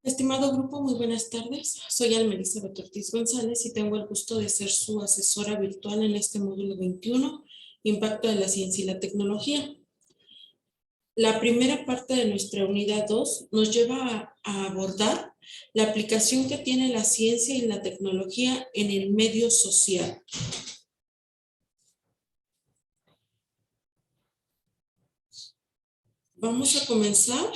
Estimado grupo, muy buenas tardes. Soy Almelisa Ortiz González y tengo el gusto de ser su asesora virtual en este módulo 21, Impacto de la Ciencia y la Tecnología. La primera parte de nuestra unidad 2 nos lleva a abordar la aplicación que tiene la ciencia y la tecnología en el medio social. Vamos a comenzar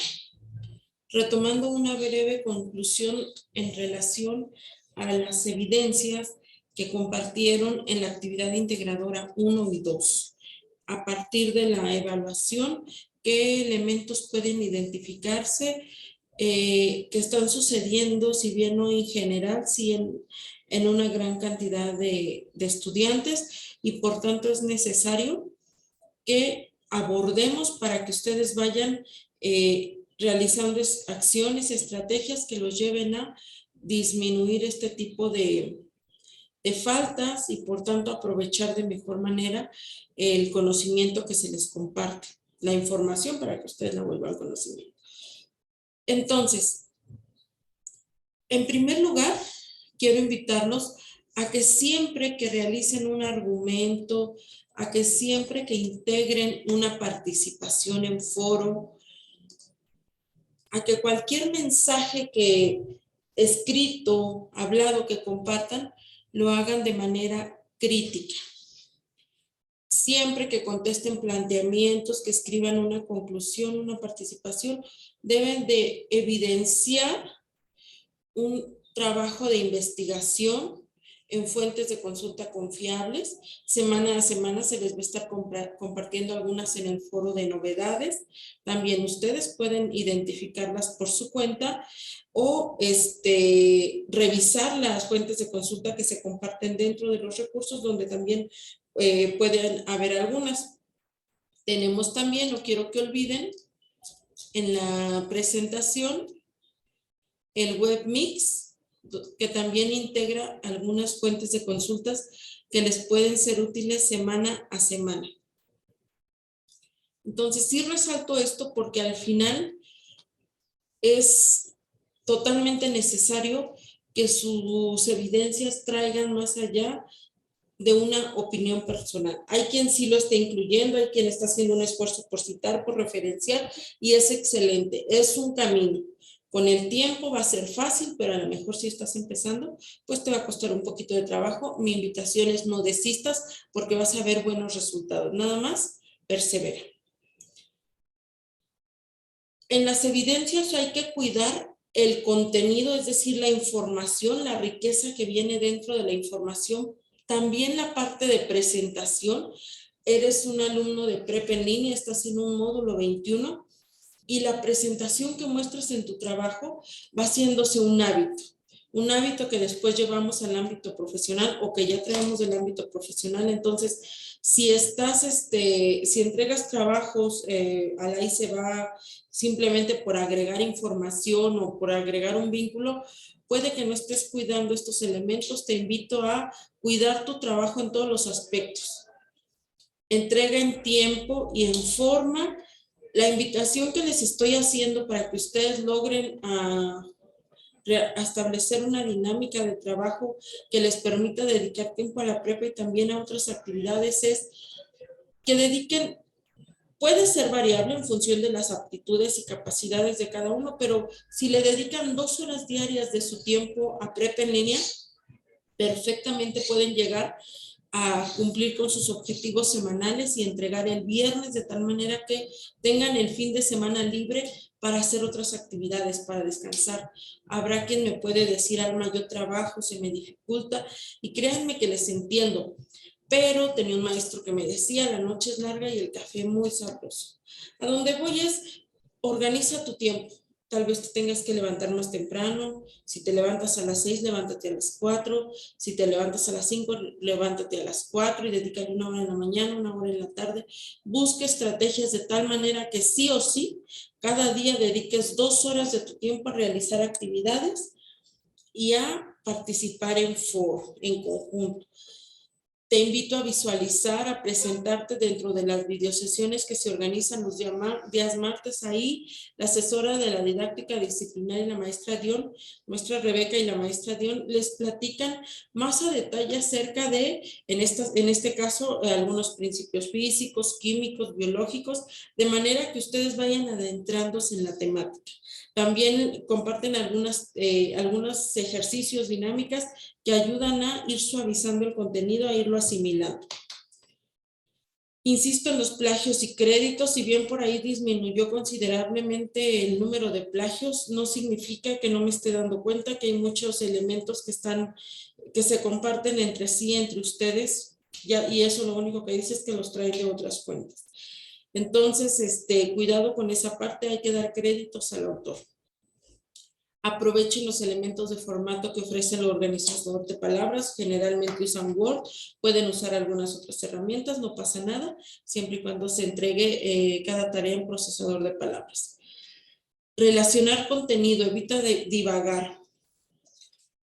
retomando una breve conclusión en relación a las evidencias que compartieron en la actividad integradora 1 y 2. A partir de la evaluación, ¿qué elementos pueden identificarse que están sucediendo, si bien no en general, sí en una gran cantidad de estudiantes, y por tanto es necesario que abordemos para que ustedes vayan realizando acciones, estrategias que los lleven a disminuir este tipo de faltas y por tanto aprovechar de mejor manera el conocimiento que se les comparte, la información para que ustedes la vuelvan conocimiento. Entonces, en primer lugar, quiero invitarlos a que siempre que realicen un argumento, a que siempre que integren una participación en foro, a que cualquier mensaje que escrito, hablado, que compartan, lo hagan de manera crítica. Siempre que contesten planteamientos, que escriban una conclusión, una participación, deben de evidenciar un trabajo de investigación en fuentes de consulta confiables. Semana a semana se les va a estar compartiendo algunas en el foro de novedades. También ustedes pueden identificarlas por su cuenta o revisar las fuentes de consulta que se comparten dentro de los recursos, donde también pueden haber algunas. Tenemos también, no quiero que olviden, en la presentación el WebMix, que también integra algunas fuentes de consultas que les pueden ser útiles semana a semana. Entonces, sí resalto esto porque al final es totalmente necesario que sus evidencias traigan más allá de una opinión personal. Hay quien sí lo está incluyendo, hay quien está haciendo un esfuerzo por citar, por referenciar, y es excelente, es un camino. Con el tiempo va a ser fácil, pero a lo mejor si estás empezando, pues te va a costar un poquito de trabajo. Mi invitación es no desistas porque vas a ver buenos resultados. Nada más, persevera. En las evidencias hay que cuidar el contenido, es decir, la información, la riqueza que viene dentro de la información. También la parte de presentación. Eres un alumno de prepa en línea, estás en un módulo 21 y la presentación que muestras en tu trabajo va haciéndose un hábito que después llevamos al ámbito profesional o que ya traemos del ámbito profesional. Entonces, si estás, si entregas trabajos, ahí se va simplemente por agregar información o por agregar un vínculo, puede que no estés cuidando estos elementos. Te invito a cuidar tu trabajo en todos los aspectos. Entrega en tiempo y en forma. La invitación que les estoy haciendo para que ustedes logren establecer una dinámica de trabajo que les permita dedicar tiempo a la prepa y también a otras actividades es que dediquen, puede ser variable en función de las aptitudes y capacidades de cada uno, pero si le dedican 2 horas diarias de su tiempo a prepa en línea, perfectamente pueden llegar a cumplir con sus objetivos semanales y entregar el viernes de tal manera que tengan el fin de semana libre para hacer otras actividades, para descansar. Habrá quien me puede decir, Alma, yo trabajo, se me dificulta, y créanme que les entiendo, pero tenía un maestro que me decía, la noche es larga y el café muy sabroso. A donde voy es, organiza tu tiempo. Tal vez te tengas que levantar más temprano. Si te levantas a las 6, levántate a las 4. Si te levantas a las 5, levántate a las 4 y dedícale 1 hora en la mañana, 1 hora en la tarde. Busca estrategias de tal manera que sí o sí, cada día dediques 2 horas de tu tiempo a realizar actividades y a participar en foro, en conjunto. Te invito a visualizar, a presentarte dentro de las videosesiones que se organizan los días martes. Ahí la asesora de la didáctica disciplinaria, la maestra Dion, maestra Rebeca y la maestra Dion, les platican más a detalle acerca de, en este caso, algunos principios físicos, químicos, biológicos, de manera que ustedes vayan adentrándose en la temática. También comparten algunos ejercicios, dinámicas que ayudan a ir suavizando el contenido, a irlo asimilando. Insisto en los plagios y créditos, si bien por ahí disminuyó considerablemente el número de plagios, no significa que no me esté dando cuenta que hay muchos elementos que se comparten entre sí, entre ustedes, y eso lo único que dice es que los traen de otras fuentes. Entonces, cuidado con esa parte, hay que dar créditos al autor. Aprovechen los elementos de formato que ofrece el organizador de palabras. Generalmente usan Word, pueden usar algunas otras herramientas, no pasa nada, siempre y cuando se entregue cada tarea en procesador de palabras. Relacionar contenido, evita divagar.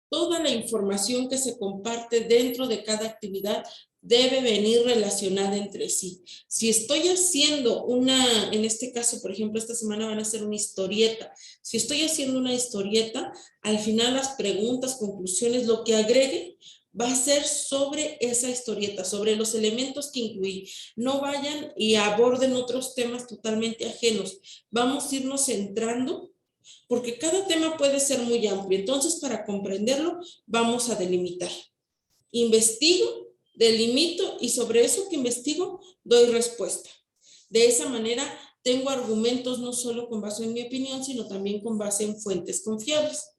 Toda la información que se comparte dentro de cada actividad debe venir relacionada entre sí. Si estoy haciendo en este caso, por ejemplo, esta semana van a hacer una historieta. Si estoy haciendo una historieta, al final las preguntas, conclusiones, lo que agregue va a ser sobre esa historieta, sobre los elementos que incluí. No vayan y aborden otros temas totalmente ajenos. Vamos a irnos centrando, porque cada tema puede ser muy amplio. Entonces, para comprenderlo, vamos a delimitar. Investigo, delimito y sobre eso que investigo, doy respuesta. De esa manera, tengo argumentos no solo con base en mi opinión, sino también con base en fuentes confiables.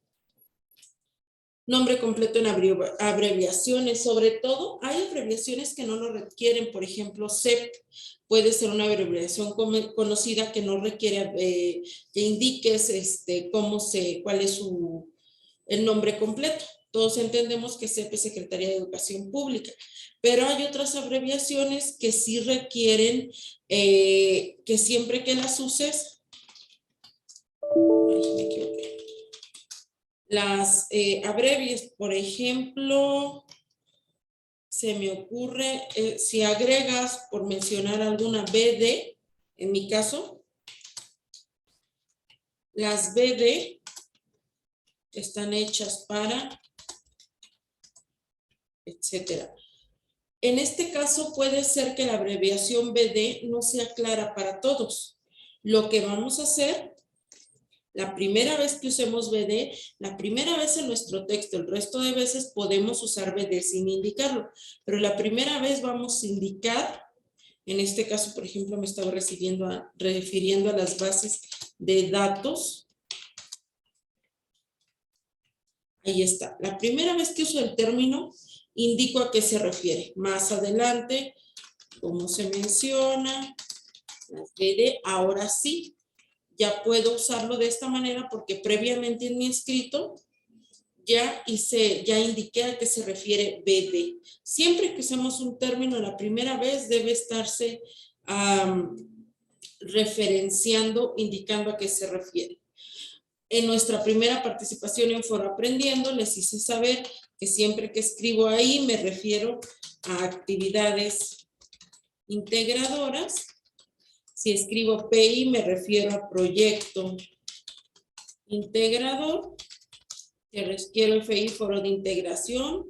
Nombre completo en abreviaciones, sobre todo, hay abreviaciones que no lo requieren, por ejemplo, CEP puede ser una abreviación conocida que no requiere que indiques cuál es el nombre completo. Todos entendemos que CEP es Secretaría de Educación Pública, pero hay otras abreviaciones que sí requieren que siempre que las uses, ay, me equivoqué. Las abrevies, por ejemplo, se me ocurre, si agregas, por mencionar alguna, BD, en mi caso, las BD están hechas para, etcétera. En este caso puede ser que la abreviación BD no sea clara para todos. Lo que vamos a hacer, la primera vez que usemos BD, la primera vez en nuestro texto, el resto de veces podemos usar BD sin indicarlo, pero la primera vez vamos a indicar, en este caso, por ejemplo, me estaba refiriendo a las bases de datos. Ahí está. La primera vez que uso el término, indico a qué se refiere. Más adelante, como se menciona, las BD, ahora sí, ya puedo usarlo de esta manera porque previamente en mi escrito ya indiqué a qué se refiere BD. Siempre que usemos un término la primera vez debe estarse referenciando, indicando a qué se refiere. En nuestra primera participación en Foro Aprendiendo les hice saber que siempre que escribo ahí me refiero a actividades integradoras. Si escribo PI me refiero a proyecto integrador, que requiero FI, Foro de Integración,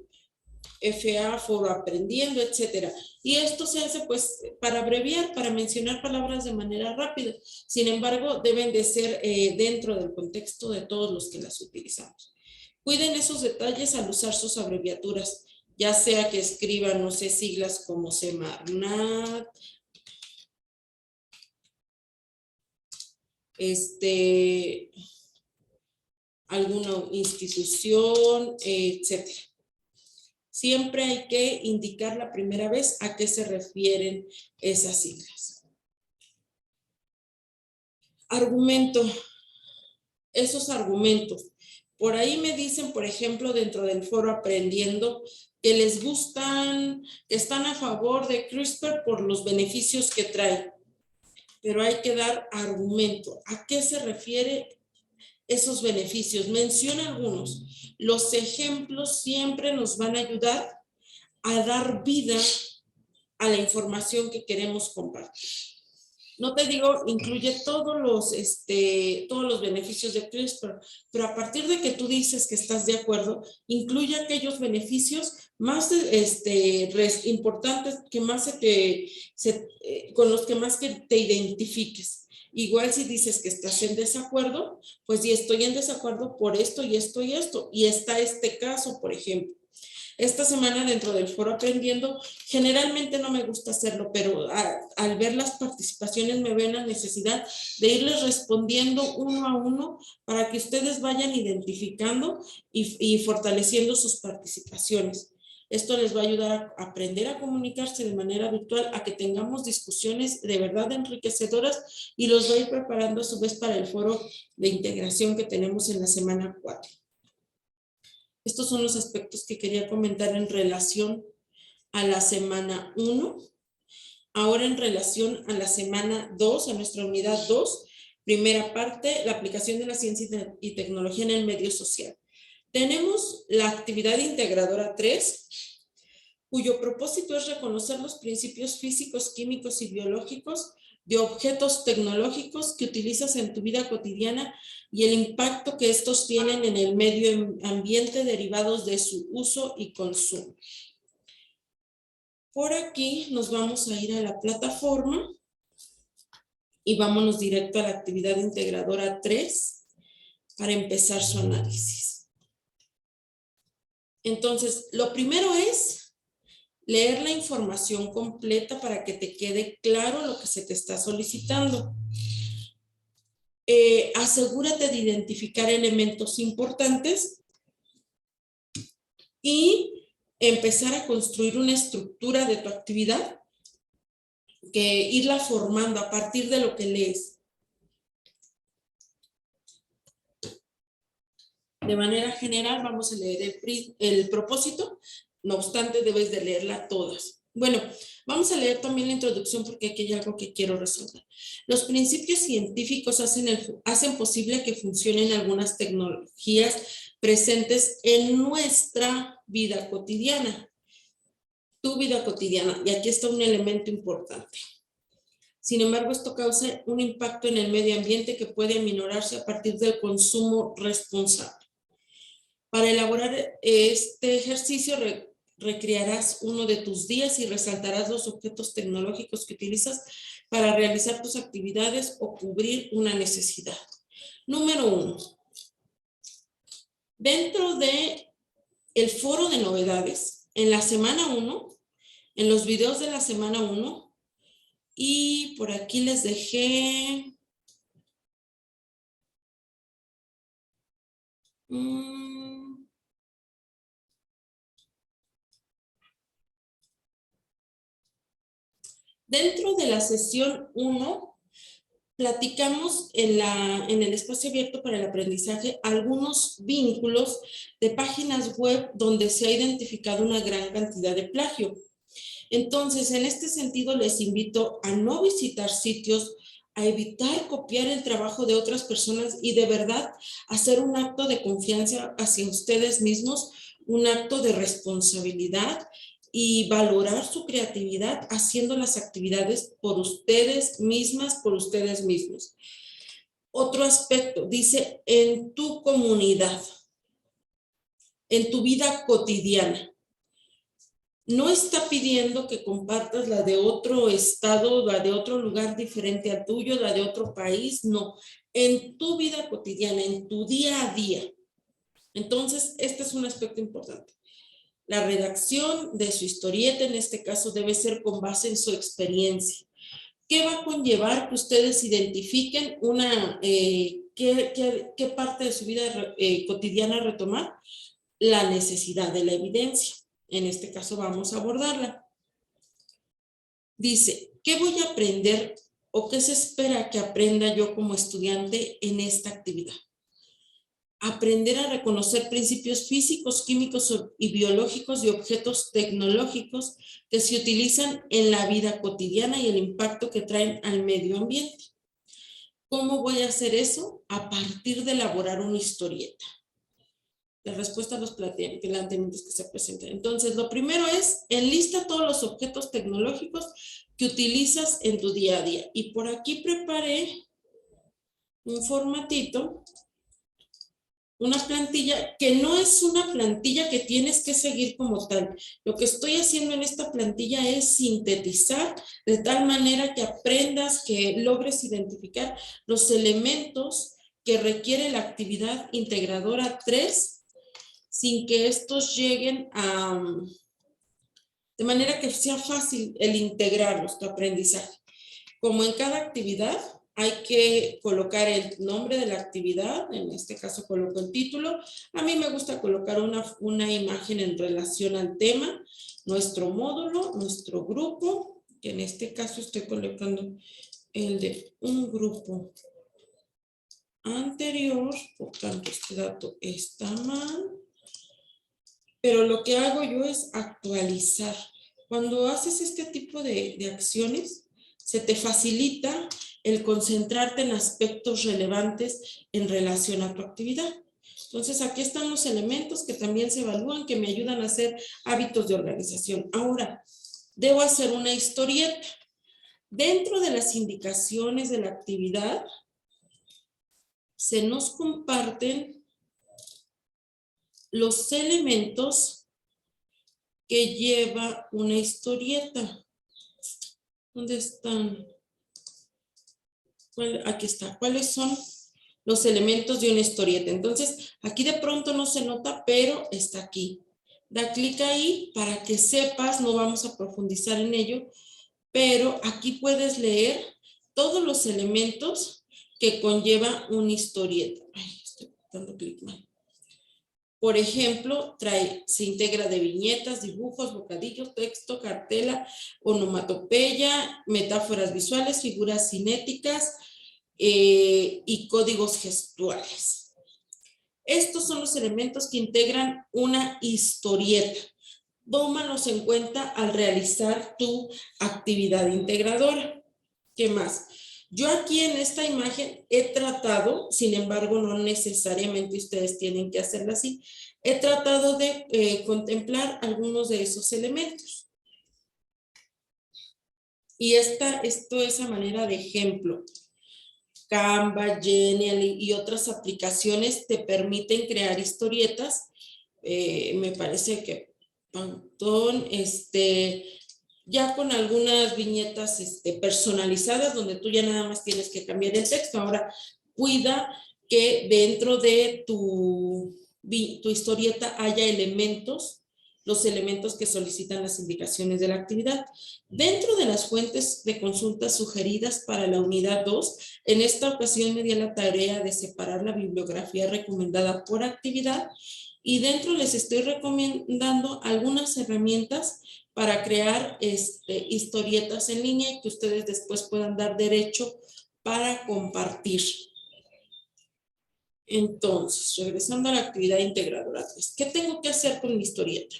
FA, Foro Aprendiendo, etcétera. Y esto se hace pues para abreviar, para mencionar palabras de manera rápida. Sin embargo, deben de ser dentro del contexto de todos los que las utilizamos. Cuiden esos detalles al usar sus abreviaturas, ya sea que escriban, no sé, siglas como Semarnat, alguna institución, etcétera. Siempre hay que indicar la primera vez a qué se refieren esas siglas. Argumento. Esos argumentos. Por ahí me dicen, por ejemplo, dentro del Foro Aprendiendo, que les gustan, que están a favor de CRISPR por los beneficios que trae. Pero hay que dar argumento. ¿A qué se refiere esos beneficios? Menciona algunos. Los ejemplos siempre nos van a ayudar a dar vida a la información que queremos compartir. No te digo, incluye todos los beneficios de CRISPR, pero a partir de que tú dices que estás de acuerdo, incluye aquellos beneficios más importantes que más con los que más que te identifiques. Igual si dices que estás en desacuerdo, pues sí, estoy en desacuerdo por esto y esto y esto. Y está este caso, por ejemplo. Esta semana dentro del foro Aprendiendo, generalmente no me gusta hacerlo, pero al ver las participaciones me veo la necesidad de irles respondiendo uno a uno para que ustedes vayan identificando y fortaleciendo sus participaciones. Esto les va a ayudar a aprender a comunicarse de manera virtual, a que tengamos discusiones de verdad enriquecedoras y los va a ir preparando a su vez para el foro de integración que tenemos en la semana 4. Estos son los aspectos que quería comentar en relación a la semana 1. Ahora en relación a la semana 2, a nuestra unidad 2, primera parte, la aplicación de la ciencia y tecnología en el medio social. Tenemos la actividad integradora 3, cuyo propósito es reconocer los principios físicos, químicos y biológicos de objetos tecnológicos que utilizas en tu vida cotidiana y el impacto que estos tienen en el medio ambiente derivados de su uso y consumo. Por aquí nos vamos a ir a la plataforma y vámonos directo a la actividad integradora 3 para empezar su análisis. Entonces, lo primero es leer la información completa para que te quede claro lo que se te está solicitando. Asegúrate de identificar elementos importantes y empezar a construir una estructura de tu actividad, que irla formando a partir de lo que lees. De manera general vamos a leer el propósito, no obstante debes de leerla todas. Bueno, vamos a leer también la introducción porque aquí hay algo que quiero resolver. Los principios científicos hacen posible que funcionen algunas tecnologías presentes en nuestra vida cotidiana. Tu vida cotidiana, y aquí está un elemento importante. Sin embargo, esto causa un impacto en el medio ambiente que puede aminorarse a partir del consumo responsable. Para elaborar este ejercicio, recrearás uno de tus días y resaltarás los objetos tecnológicos que utilizas para realizar tus actividades o cubrir una necesidad. Número 1. Dentro de el foro de novedades, en la semana 1, en los videos de la semana 1, y por aquí les dejé dentro de la sesión 1, platicamos en el espacio abierto para el aprendizaje algunos vínculos de páginas web donde se ha identificado una gran cantidad de plagio. Entonces, en este sentido, les invito a no visitar sitios, a evitar copiar el trabajo de otras personas y de verdad hacer un acto de confianza hacia ustedes mismos, un acto de responsabilidad y valorar su creatividad haciendo las actividades por ustedes mismas, por ustedes mismos. Otro aspecto, dice, en tu comunidad, en tu vida cotidiana. No está pidiendo que compartas la de otro estado, la de otro lugar diferente al tuyo, la de otro país, no. En tu vida cotidiana, en tu día a día. Entonces, este es un aspecto importante. La redacción de su historieta, en este caso, debe ser con base en su experiencia. ¿Qué va a conllevar que ustedes identifiquen qué parte de su vida cotidiana retomar? La necesidad de la evidencia. En este caso vamos a abordarla. Dice, ¿qué voy a aprender o qué se espera que aprenda yo como estudiante en esta actividad? Aprender a reconocer principios físicos, químicos y biológicos de objetos tecnológicos que se utilizan en la vida cotidiana y el impacto que traen al medio ambiente. ¿Cómo voy a hacer eso? A partir de elaborar una historieta. la respuesta a los planteamientos que se presentan. Entonces, lo primero es, enlista todos los objetos tecnológicos que utilizas en tu día a día. Y por aquí preparé un formatito, una plantilla que no es una plantilla que tienes que seguir como tal. Lo que estoy haciendo en esta plantilla es sintetizar de tal manera que aprendas, que logres identificar los elementos que requiere la actividad integradora 3 sin que estos lleguen a... de manera que sea fácil el integrarlos, tu aprendizaje. Como en cada actividad, hay que colocar el nombre de la actividad, en este caso coloco el título. A mí me gusta colocar una imagen en relación al tema, nuestro módulo, nuestro grupo, que en este caso estoy colocando el de un grupo anterior, por tanto este dato está mal, pero lo que hago yo es actualizar. Cuando haces este tipo de acciones, se te facilita el concentrarte en aspectos relevantes en relación a tu actividad. Entonces, aquí están los elementos que también se evalúan, que me ayudan a hacer hábitos de organización. Ahora, debo hacer una historieta. Dentro de las indicaciones de la actividad, se nos comparten los elementos que lleva una historieta. ¿Dónde están? Aquí está. ¿Cuáles son los elementos de una historieta? Entonces, aquí de pronto no se nota, pero está aquí. Da clic ahí para que sepas, no vamos a profundizar en ello, pero aquí puedes leer todos los elementos que conlleva una historieta. Ay, estoy dando clic mal. Por ejemplo, se integra de viñetas, dibujos, bocadillos, texto, cartela, onomatopeya, metáforas visuales, figuras cinéticas y códigos gestuales. Estos son los elementos que integran una historieta. Tómalos en cuenta al realizar tu actividad integradora. ¿Qué más? Yo aquí en esta imagen he tratado, sin embargo, no necesariamente ustedes tienen que hacerlo así, he tratado de contemplar algunos de esos elementos. Y esto es a manera de ejemplo. Canva, Genially y otras aplicaciones te permiten crear historietas. Me parece que Pantón, ya con algunas viñetas personalizadas donde tú ya nada más tienes que cambiar el texto. Ahora, cuida que dentro de tu historieta haya elementos, los elementos que solicitan las indicaciones de la actividad. Dentro de las fuentes de consulta sugeridas para la unidad 2, en esta ocasión me di a la tarea de separar la bibliografía recomendada por actividad y dentro les estoy recomendando algunas herramientas para crear historietas en línea y que ustedes después puedan dar derecho para compartir. Entonces, regresando a la actividad integradora 3, ¿qué tengo que hacer con mi historieta?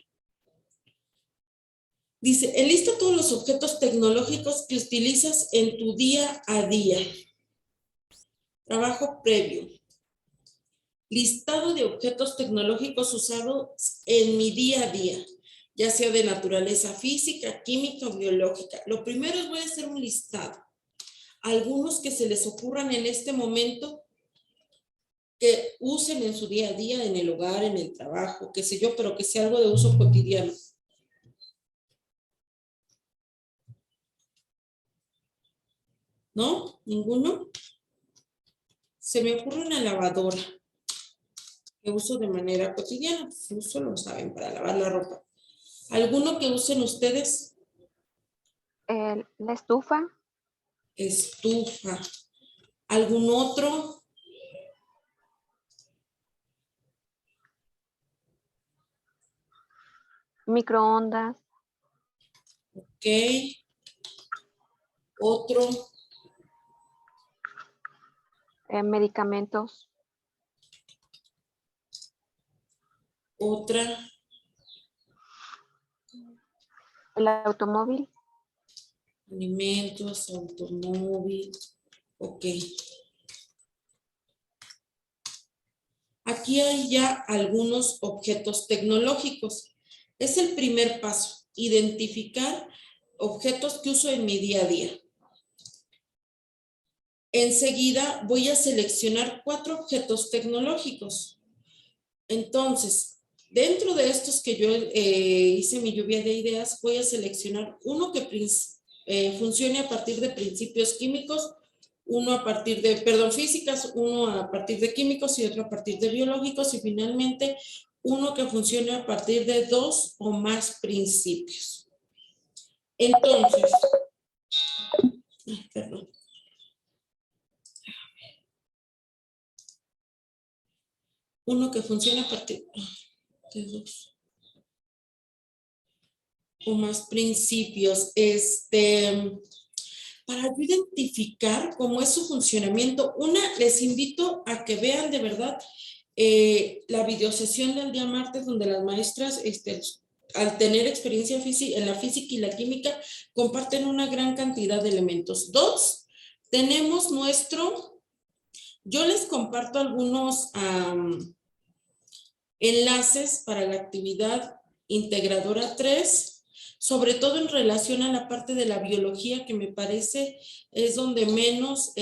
Dice, enlista todos los objetos tecnológicos que utilizas en tu día a día. Trabajo previo. Listado de objetos tecnológicos usados en mi día a día, ya sea de naturaleza física, química o biológica. Lo primero es voy a hacer un listado. Algunos que se les ocurran en este momento que usen en su día a día, en el hogar, en el trabajo, qué sé yo, pero que sea algo de uso cotidiano. ¿No? ¿Ninguno? Se me ocurre una lavadora que uso de manera cotidiana. Uso, lo saben, para lavar la ropa. ¿Alguno que usen ustedes? La estufa. Estufa. ¿Algún otro? Microondas. Ok. Otro. Medicamentos. Otra. El automóvil. Alimentos, automóvil. Ok. Aquí hay ya algunos objetos tecnológicos. Es el primer paso, identificar objetos que uso en mi día a día. Enseguida voy a seleccionar 4 objetos tecnológicos. Entonces, dentro de estos que yo hice mi lluvia de ideas, voy a seleccionar uno que funcione a partir de principios químicos, uno a partir de, físicas, uno a partir de químicos y otro a partir de biológicos, y finalmente uno que funcione a partir de 2 o más principios. Entonces, perdón. Uno que funcione a partir de 2 o más principios. Para identificar cómo es su funcionamiento, les invito a que vean de verdad la videosesión del día martes, donde las maestras, al tener experiencia en la física y la química, comparten una gran cantidad de elementos. 2, tenemos yo les comparto algunos enlaces para la actividad integradora 3, sobre todo en relación a la parte de la biología, que me parece es donde menos,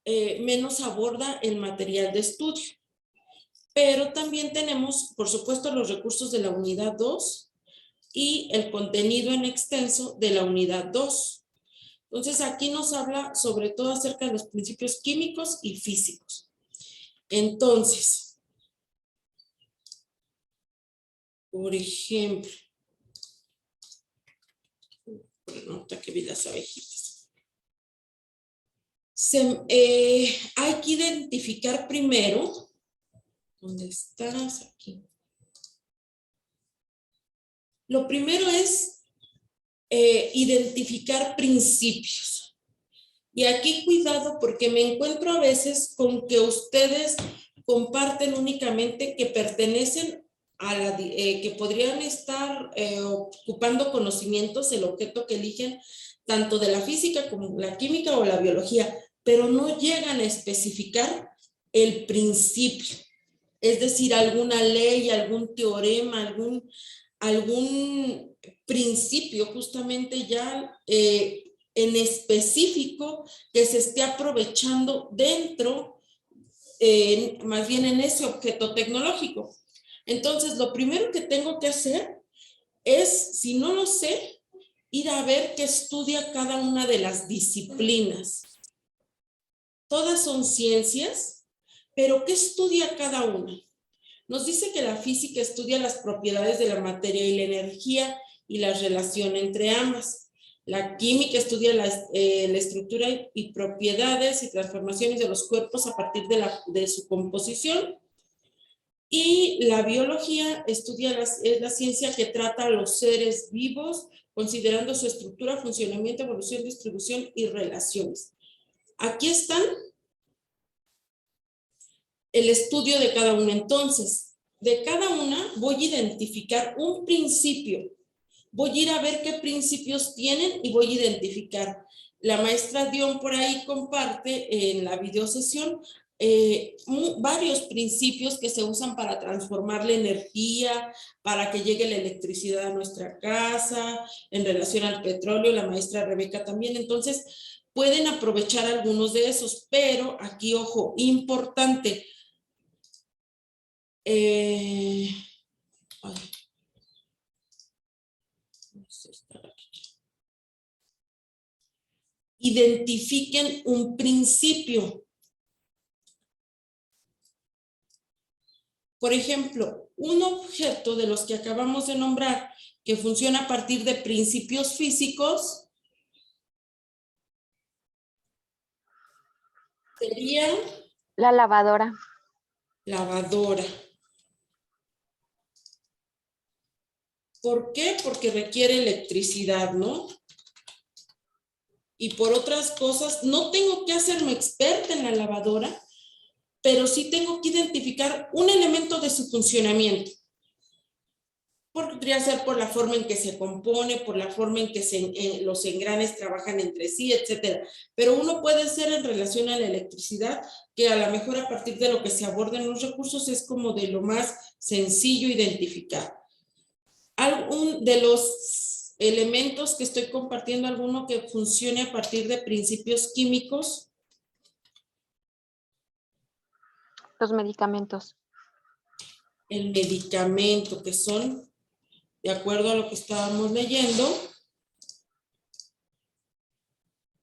menos aborda el material de estudio. Pero también tenemos, por supuesto, los recursos de la unidad 2 y el contenido en extenso de la unidad 2. Entonces, aquí nos habla sobre todo acerca de los principios químicos y físicos. Entonces, por ejemplo, nota que vi las abejitas. Hay que identificar primero, ¿dónde estás? Aquí. Lo primero es identificar principios. Y aquí cuidado, porque me encuentro a veces con que ustedes comparten únicamente que pertenecen a que podrían estar ocupando conocimientos, el objeto que eligen, tanto de la física como la química o la biología, pero no llegan a especificar el principio. Es decir, alguna ley, algún teorema, algún principio justamente ya en específico que se esté aprovechando dentro, más bien en ese objeto tecnológico. Entonces, lo primero que tengo que hacer es, si no lo sé, ir a ver qué estudia cada una de las disciplinas. Todas son ciencias, pero ¿qué estudia cada una? Nos dice que la física estudia las propiedades de la materia y la energía y la relación entre ambas. La química estudia la estructura y propiedades y transformaciones de los cuerpos a partir de su composición. Y la biología es la ciencia que trata a los seres vivos, considerando su estructura, funcionamiento, evolución, distribución y relaciones. Aquí están el estudio de cada una. Entonces, de cada una voy a identificar un principio. Voy a ir a ver qué principios tienen y voy a identificar. La maestra Dion por ahí comparte en la videosesión varios principios que se usan para transformar la energía, para que llegue la electricidad a nuestra casa, en relación al petróleo, la maestra Rebeca también. Entonces, pueden aprovechar algunos de esos, pero aquí, ojo, importante. Identifiquen un principio. Por ejemplo, un objeto de los que acabamos de nombrar que funciona a partir de principios físicos sería la lavadora. Lavadora. ¿Por qué? Porque requiere electricidad, ¿no? Y por otras cosas, no tengo que hacerme experta en la lavadora, pero sí tengo que identificar un elemento de su funcionamiento. Podría ser por la forma en que se compone, por la forma en que los engranes trabajan entre sí, etcétera. Pero uno puede ser en relación a la electricidad, que a lo mejor a partir de lo que se abordan los recursos es como de lo más sencillo identificar. Algún de los elementos que estoy compartiendo, alguno que funcione a partir de principios químicos. Los medicamentos. El medicamento, que son, de acuerdo a lo que estábamos leyendo,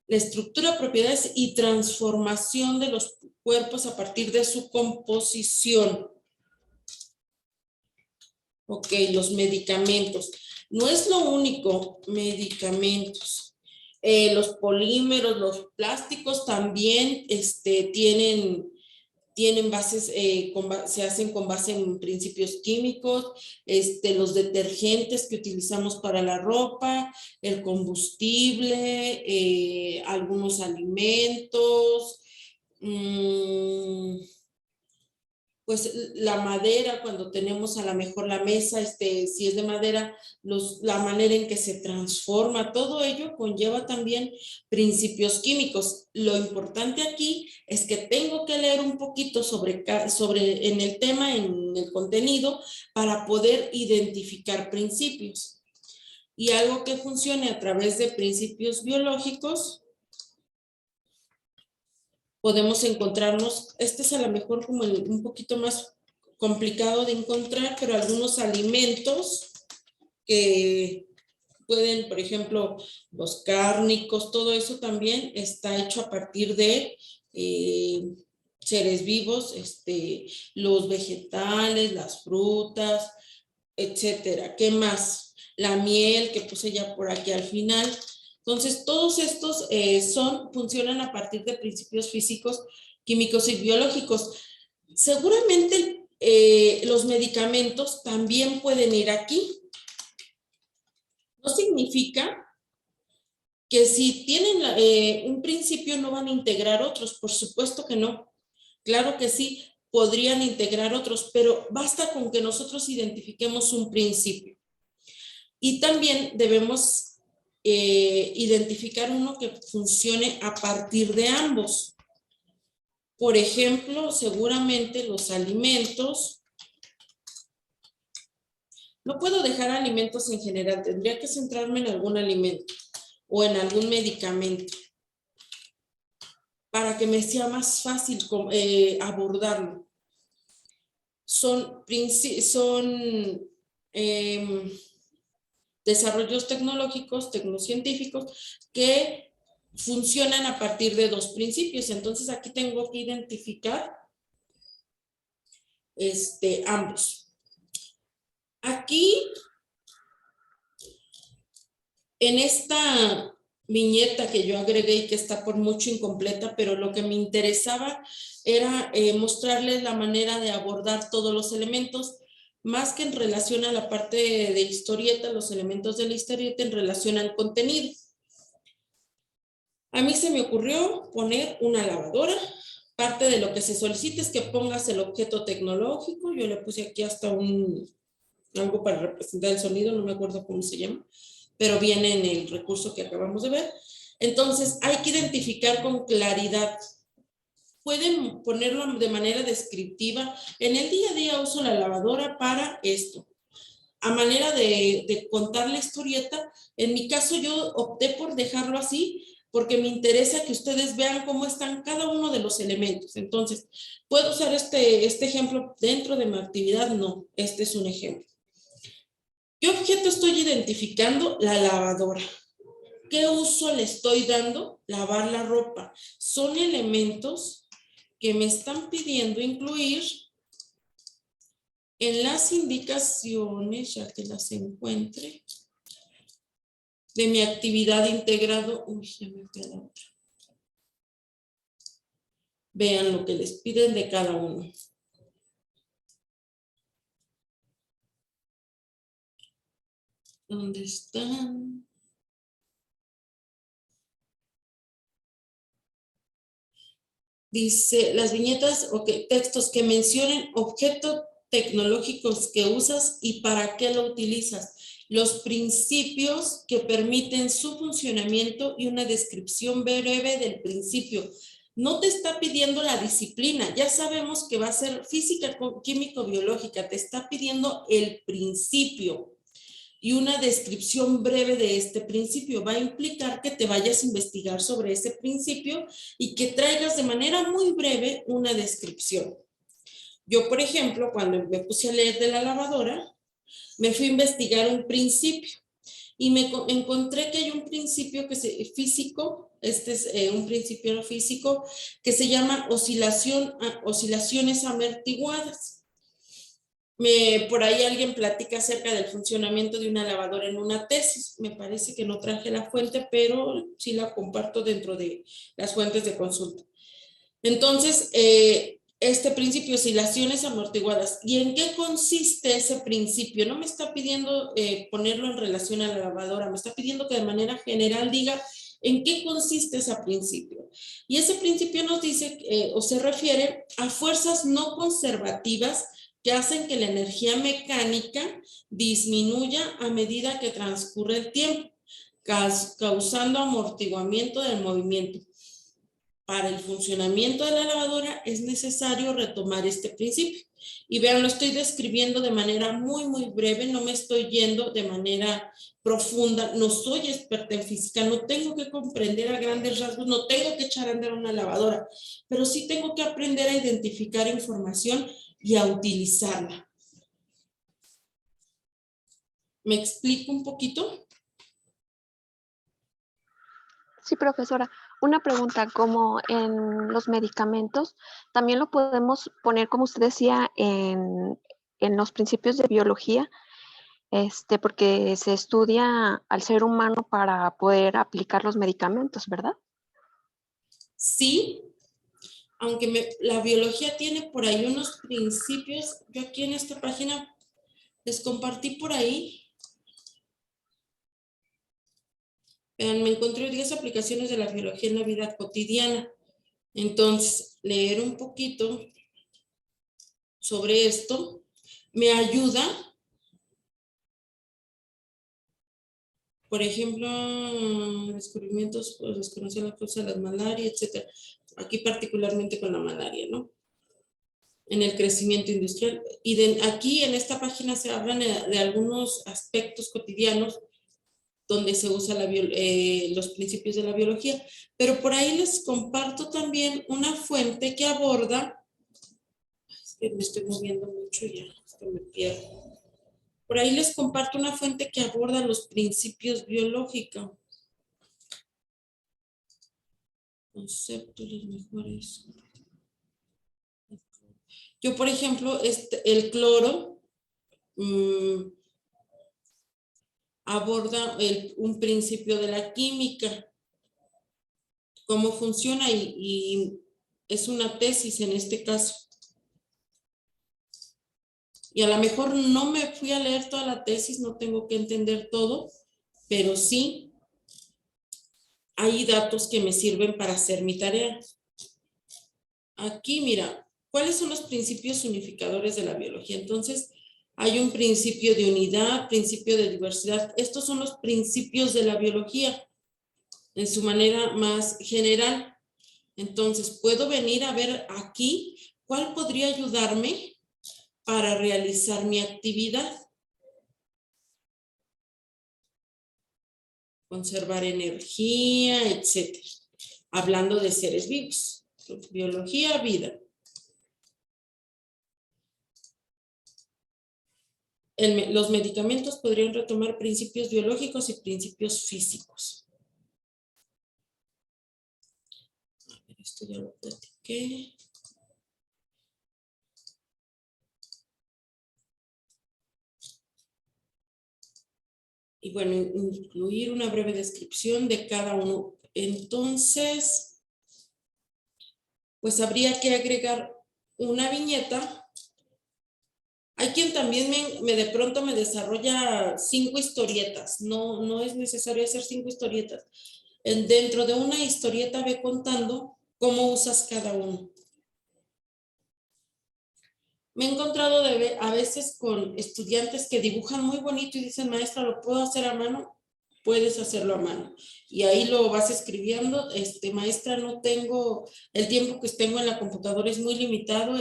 la estructura, propiedades y transformación de los cuerpos a partir de su composición. Ok, los medicamentos. No es lo único, medicamentos. Los polímeros, los plásticos también tienen bases, se hacen con base en principios químicos, los detergentes que utilizamos para la ropa, el combustible, algunos alimentos, pues la madera, cuando tenemos a lo mejor la mesa, si es de madera, la manera en que se transforma, todo ello conlleva también principios químicos. Lo importante aquí es que tengo que leer un poquito sobre en el tema, en el contenido, para poder identificar principios. Y algo que funcione a través de principios biológicos, podemos encontrarnos, este es a lo mejor como un poquito más complicado de encontrar, pero algunos alimentos que pueden, por ejemplo, los cárnicos, todo eso también está hecho a partir de seres vivos, los vegetales, las frutas, etcétera. ¿Qué más? La miel que puse ya por aquí al final. Entonces, todos estos funcionan a partir de principios físicos, químicos y biológicos. Seguramente los medicamentos también pueden ir aquí. No significa que si tienen un principio no van a integrar otros, por supuesto que no. Claro que sí, podrían integrar otros, pero basta con que nosotros identifiquemos un principio. Y también debemos identificar uno que funcione a partir de ambos. Por ejemplo, seguramente los alimentos. No puedo dejar alimentos en general, tendría que centrarme en algún alimento o en algún medicamento para que me sea más fácil abordarlo. Son desarrollos tecnológicos, tecnocientíficos, que funcionan a partir de dos principios. Entonces aquí tengo que identificar ambos. Aquí, en esta viñeta que yo agregué y que está por mucho incompleta, pero lo que me interesaba era mostrarles la manera de abordar todos los elementos, más que en relación a la parte de historieta, los elementos de la historieta en relación al contenido. A mí se me ocurrió poner una lavadora. Parte de lo que se solicita es que pongas el objeto tecnológico. Yo le puse aquí hasta algo para representar el sonido, no me acuerdo cómo se llama, pero viene en el recurso que acabamos de ver. Entonces, hay que identificar con claridad. Pueden ponerlo de manera descriptiva. En el día a día uso la lavadora para esto. A manera de contar la historieta, en mi caso yo opté por dejarlo así porque me interesa que ustedes vean cómo están cada uno de los elementos. Entonces, ¿puedo usar este ejemplo dentro de mi actividad? No, este es un ejemplo. ¿Qué objeto estoy identificando? La lavadora. ¿Qué uso le estoy dando? Lavar la ropa. Son elementos que me están pidiendo incluir en las indicaciones, ya que las encuentre, de mi actividad integrado. Uy, ya me fui a la otra. Vean lo que les piden de cada uno. ¿Dónde están? Dice, las viñetas, textos que mencionen objeto tecnológicos que usas y para qué lo utilizas, los principios que permiten su funcionamiento y una descripción breve del principio. No te está pidiendo la disciplina, ya sabemos que va a ser física, químico, biológica, te está pidiendo el principio y una descripción breve de este principio. Va a implicar que te vayas a investigar sobre ese principio y que traigas de manera muy breve una descripción. Yo, por ejemplo, cuando me puse a leer de la lavadora, me fui a investigar un principio y me encontré que hay un principio físico, este es un principio físico que se llama oscilaciones amortiguadas. Por ahí alguien platica acerca del funcionamiento de una lavadora en una tesis. Me parece que no traje la fuente, pero sí la comparto dentro de las fuentes de consulta. Entonces, este principio, oscilaciones amortiguadas. ¿Y en qué consiste ese principio? No me está pidiendo ponerlo en relación a la lavadora, me está pidiendo que de manera general diga en qué consiste ese principio. Y ese principio nos dice o se refiere a fuerzas no conservativas que hacen que la energía mecánica disminuya a medida que transcurre el tiempo, causando amortiguamiento del movimiento. Para el funcionamiento de la lavadora es necesario retomar este principio. Y vean, lo estoy describiendo de manera muy, muy breve, no me estoy yendo de manera profunda, no soy experta en física, no tengo que comprender a grandes rasgos, no tengo que echar a andar una lavadora, pero sí tengo que aprender a identificar información y a utilizarla. ¿Me explico un poquito? Sí, profesora. Una pregunta, como en los medicamentos, también lo podemos poner, como usted decía, en los principios de biología, porque se estudia al ser humano para poder aplicar los medicamentos, ¿verdad? Sí, aunque la biología tiene por ahí unos principios, yo aquí en esta página les compartí por ahí. Vean, me encontré 10 aplicaciones de la biología en la vida cotidiana. Entonces, leer un poquito sobre esto me ayuda. Por ejemplo, descubrimientos, pues desconocer la causa de la malaria, etc. Aquí particularmente con la malaria, ¿no? En el crecimiento industrial. Y aquí en esta página se hablan de algunos aspectos cotidianos donde se usa los principios de la biología. Pero por ahí les comparto también una fuente que aborda, es que me estoy moviendo mucho ya, hasta me pierdo. Por ahí les comparto una fuente que aborda los principios biológicos. Conceptos, los mejores. Yo, por ejemplo, el cloro aborda un principio de la química, cómo funciona y es una tesis en este caso. Y a lo mejor no me fui a leer toda la tesis, no tengo que entender todo, pero sí hay datos que me sirven para hacer mi tarea. Aquí, mira, ¿cuáles son los principios unificadores de la biología? Entonces, hay un principio de unidad, principio de diversidad. Estos son los principios de la biología en su manera más general. Entonces, puedo venir a ver aquí cuál podría ayudarme para realizar mi actividad. Conservar energía, etc. Hablando de seres vivos. Biología, vida. Los medicamentos podrían retomar principios biológicos y principios físicos. A ver, esto ya lo platiqué. Y bueno, incluir una breve descripción de cada uno. Entonces, pues habría que agregar una viñeta. Hay quien también de pronto me desarrolla 5 historietas. No es necesario hacer 5 historietas. Dentro de una historieta ve contando cómo usas cada uno. Me he encontrado a veces con estudiantes que dibujan muy bonito y dicen, maestra, ¿lo puedo hacer a mano? Puedes hacerlo a mano. Y ahí lo vas escribiendo. Maestra, no tengo, el tiempo que tengo en la computadora es muy limitado,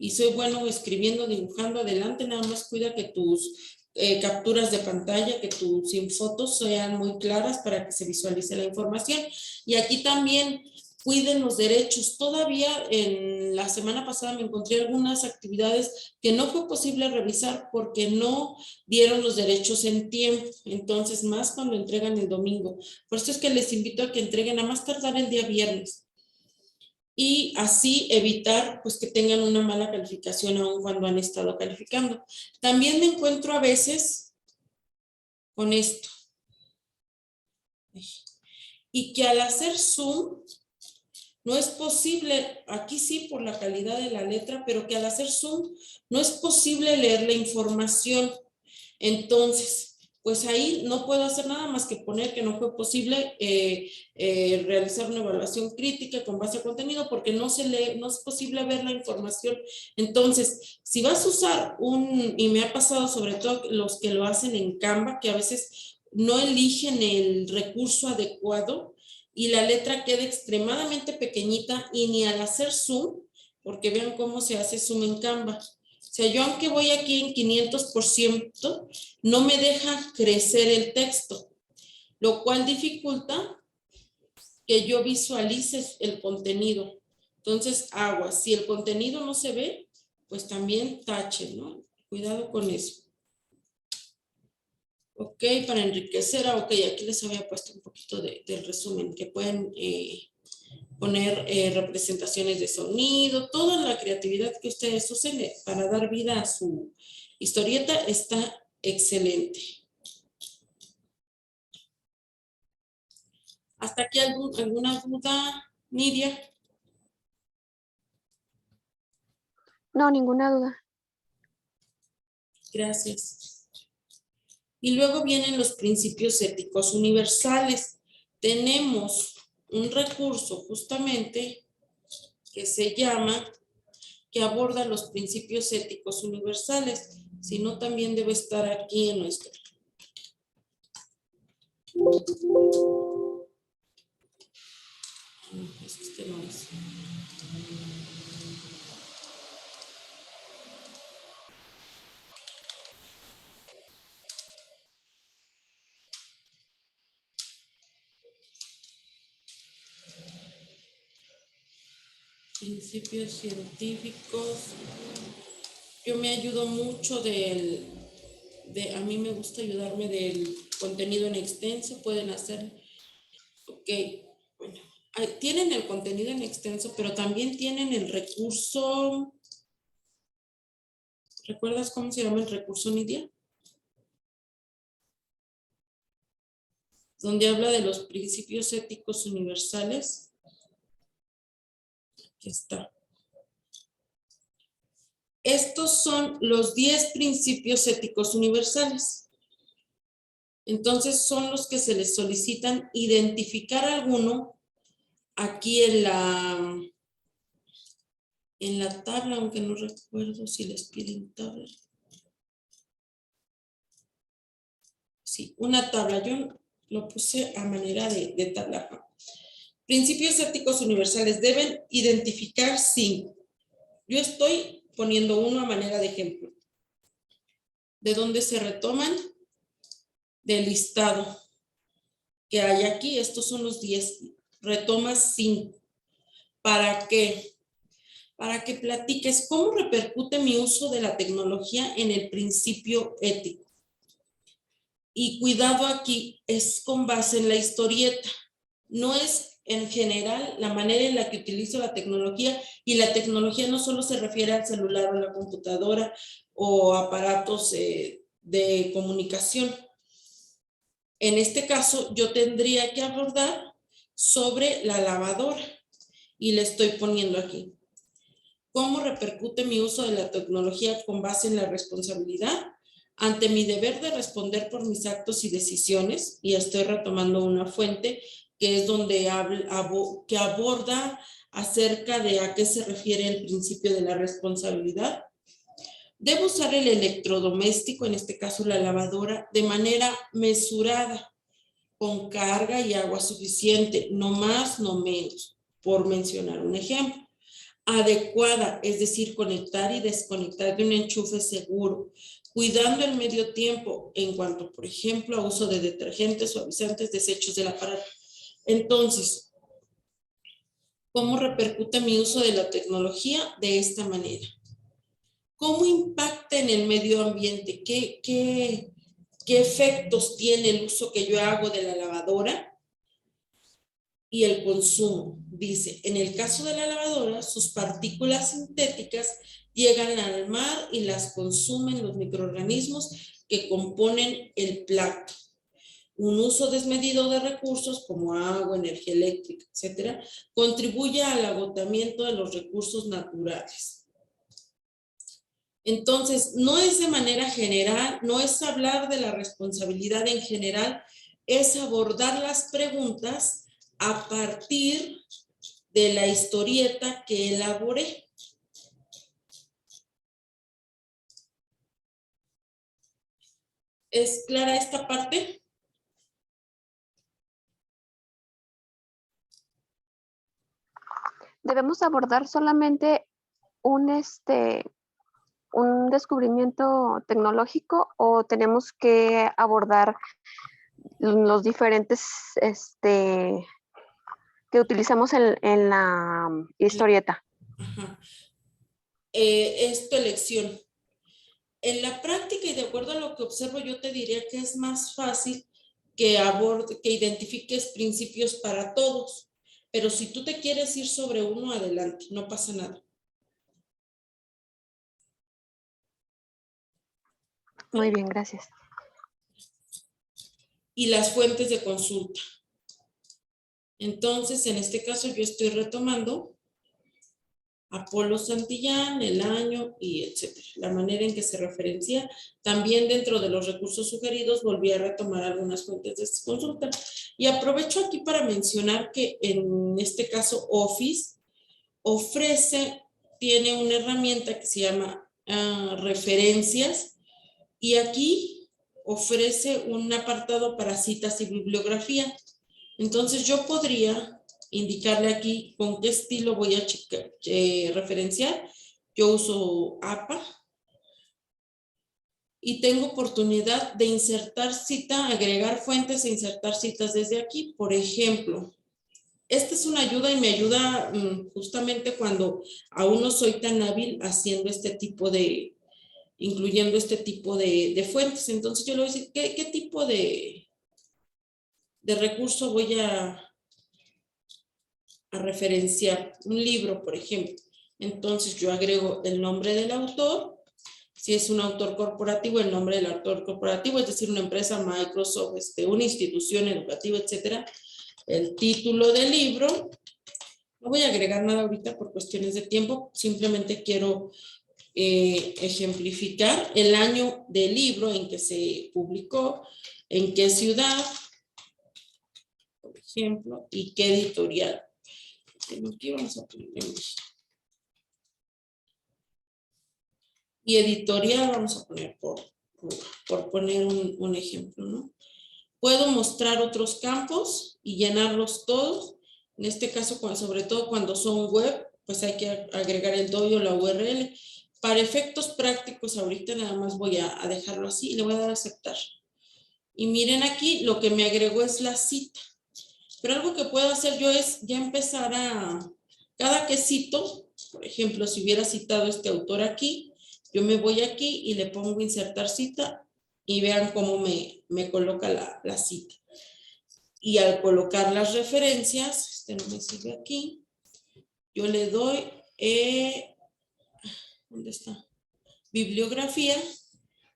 y soy bueno escribiendo, dibujando, adelante, nada más cuida que tus capturas de pantalla, que tus fotos sean muy claras para que se visualice la información. Y aquí también cuiden los derechos. Todavía en la semana pasada me encontré algunas actividades que no fue posible revisar porque no dieron los derechos en tiempo. Entonces, más cuando entregan el domingo. Por eso es que les invito a que entreguen a más tardar el día viernes. Y así evitar pues que tengan una mala calificación aun cuando han estado calificando. También me encuentro a veces con esto. Y que al hacer zoom, no es posible, aquí sí por la calidad de la letra, pero que al hacer zoom no es posible leer la información. Entonces, pues ahí no puedo hacer nada más que poner que no fue posible realizar una evaluación crítica con base a contenido porque no se lee, no es posible ver la información. Entonces, si vas a usar y me ha pasado sobre todo los que lo hacen en Canva, que a veces no eligen el recurso adecuado, y la letra queda extremadamente pequeñita y ni al hacer zoom, porque vean cómo se hace zoom en Canva. O sea, yo aunque voy aquí en 500%, no me deja crecer el texto, lo cual dificulta que yo visualice el contenido. Entonces, aguas, si el contenido no se ve, pues también tache, ¿no? Cuidado con eso. Ok, para enriquecer, ok, aquí les había puesto un poquito del resumen, que pueden poner representaciones de sonido, toda la creatividad que ustedes usen para dar vida a su historieta está excelente. ¿Hasta aquí alguna duda, Nidia? No, ninguna duda. Gracias. Y luego vienen los principios éticos universales. Tenemos un recurso justamente que se llama, que aborda los principios éticos universales. Si no, también debe estar aquí en nuestro. Este no es. Principios científicos. Yo me ayudo mucho a mí me gusta ayudarme del contenido en extenso, pueden hacer, ok, bueno, tienen el contenido en extenso, pero también tienen el recurso, ¿recuerdas cómo se llama el recurso, Nidia? Donde habla de los principios éticos universales. Aquí está. Estos son los 10 principios éticos universales. Entonces son los que se les solicitan identificar alguno aquí en la tabla, aunque no recuerdo si les piden tabla. Sí, una tabla. Yo lo puse a manera de tabla. Principios éticos universales deben identificar 5. Yo estoy poniendo uno a manera de ejemplo. ¿De dónde se retoman? Del listado que hay aquí. Estos son los 10. Retomas 5. ¿Para qué? Para que platiques cómo repercute mi uso de la tecnología en el principio ético. Y cuidado aquí, es con base en la historieta. No es en general la manera en la que utilizo la tecnología, y la tecnología no solo se refiere al celular o a la computadora o aparatos de comunicación. En este caso, yo tendría que abordar sobre la lavadora y le estoy poniendo aquí. ¿Cómo repercute mi uso de la tecnología con base en la responsabilidad ante mi deber de responder por mis actos y decisiones? Y estoy retomando una fuente que es donde que aborda acerca de a qué se refiere el principio de la responsabilidad. Debo usar el electrodoméstico, en este caso la lavadora, de manera mesurada, con carga y agua suficiente, no más, no menos, por mencionar un ejemplo. Adecuada, es decir, conectar y desconectar de un enchufe seguro, cuidando el medio tiempo en cuanto, por ejemplo, a uso de detergentes, suavizantes, desechos del aparato. Entonces, ¿cómo repercute mi uso de la tecnología? De esta manera. ¿Cómo impacta en el medio ambiente? ¿Qué efectos tiene el uso que yo hago de la lavadora? Y el consumo. Dice, en el caso de la lavadora, sus partículas sintéticas llegan al mar y las consumen los microorganismos que componen el plato. Un uso desmedido de recursos como agua, energía eléctrica, etcétera, contribuye al agotamiento de los recursos naturales. Entonces, no es de manera general, no es hablar de la responsabilidad en general, es abordar las preguntas a partir de la historieta que elaboré. ¿Es clara esta parte? ¿Debemos abordar solamente un descubrimiento tecnológico o tenemos que abordar los diferentes que utilizamos en la historieta? Ajá. Es tu elección. En la práctica y de acuerdo a lo que observo, yo te diría que es más fácil que identifiques principios para todos. Pero si tú te quieres ir sobre uno, adelante, no pasa nada. Muy bien, gracias. Y las fuentes de consulta. Entonces, en este caso yo estoy retomando Apolo Santillán, el año y etcétera. La manera en que se referencia. También dentro de los recursos sugeridos volví a retomar algunas fuentes de esta consulta. Y aprovecho aquí para mencionar que en este caso Office tiene una herramienta que se llama referencias y aquí ofrece un apartado para citas y bibliografía. Entonces yo podría indicarle aquí con qué estilo voy a referenciar. Yo uso APA y tengo oportunidad de insertar cita, agregar fuentes e insertar citas desde aquí. Por ejemplo, esta es una ayuda y me ayuda justamente cuando aún no soy tan hábil haciendo incluyendo este tipo de fuentes. Entonces yo le voy a decir, ¿qué tipo de recurso voy a referenciar? Un libro, por ejemplo. Entonces yo agrego el nombre del autor. Si es un autor corporativo, el nombre del autor corporativo, es decir, una empresa, Microsoft, una institución educativa, etcétera. El título del libro. No voy a agregar nada ahorita por cuestiones de tiempo, simplemente quiero ejemplificar el año del libro en que se publicó, en qué ciudad, por ejemplo, y qué editorial. Aquí vamos a poner y editorial, vamos a poner por poner un ejemplo, ¿no? Puedo mostrar otros campos y llenarlos todos. En este caso, sobre todo cuando son web, pues hay que agregar el doy o la URL. Para efectos prácticos, ahorita nada más voy a dejarlo así y le voy a dar a aceptar. Y miren aquí, lo que me agregó es la cita. Pero algo que puedo hacer yo es ya empezar cada que cito, por ejemplo, si hubiera citado este autor aquí, yo me voy aquí y le pongo insertar cita y vean cómo me coloca la cita. Y al colocar las referencias, no me sirve aquí, yo le doy, ¿dónde está? Bibliografía,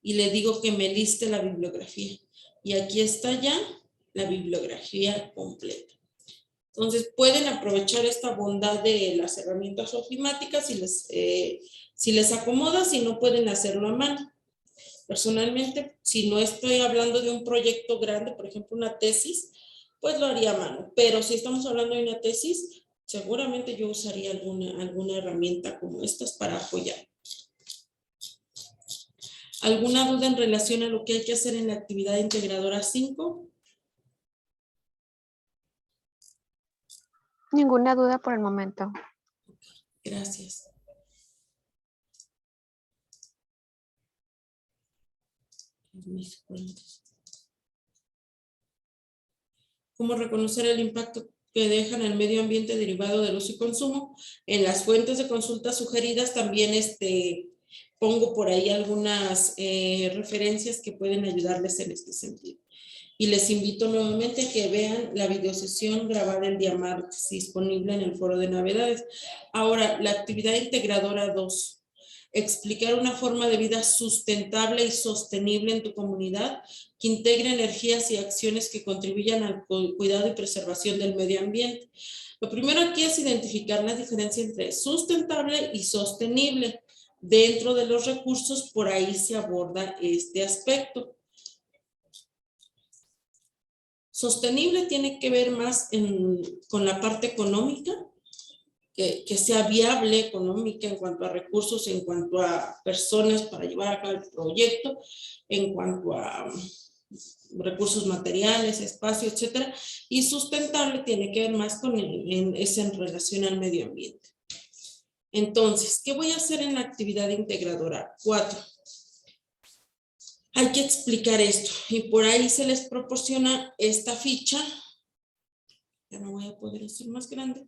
y le digo que me liste la bibliografía. Y aquí está ya la bibliografía completa. Entonces, pueden aprovechar esta bondad de las herramientas ofimáticas si les acomoda, si no pueden hacerlo a mano. Personalmente, si no estoy hablando de un proyecto grande, por ejemplo, una tesis, pues lo haría a mano. Pero si estamos hablando de una tesis, Seguramente yo usaría alguna herramienta como estas para apoyar. ¿Alguna duda en relación a lo que hay que hacer en la actividad integradora 5? Ninguna duda por el momento. Gracias. Mis cuentas. ¿Cómo reconocer el impacto que dejan en el medio ambiente derivado del uso y consumo? En las fuentes de consulta sugeridas también pongo por ahí algunas referencias que pueden ayudarles en este sentido. Y les invito nuevamente a que vean la videosesión grabada el día martes, disponible en el foro de novedades. Ahora, la actividad integradora 2. Explicar una forma de vida sustentable y sostenible en tu comunidad que integre energías y acciones que contribuyan al cuidado y preservación del medio ambiente. Lo primero aquí es identificar la diferencia entre sustentable y sostenible. Dentro de los recursos, por ahí se aborda este aspecto. Sostenible tiene que ver más con la parte económica, que sea viable económica en cuanto a recursos, en cuanto a personas para llevar a cabo el proyecto, en cuanto a recursos materiales, espacio, etcétera. Y sustentable tiene que ver más con es en relación al medio ambiente. Entonces, ¿qué voy a hacer en la actividad integradora 4? Hay que explicar esto y por ahí se les proporciona esta ficha. Ya no voy a poder hacer más grande.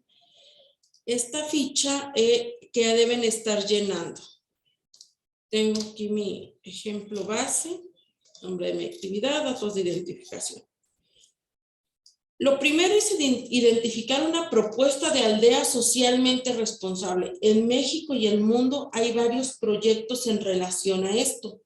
Esta ficha que deben estar llenando. Tengo aquí mi ejemplo base, nombre de mi actividad, datos de identificación. Lo primero es identificar una propuesta de aldea socialmente responsable. En México y el mundo hay varios proyectos en relación a esto.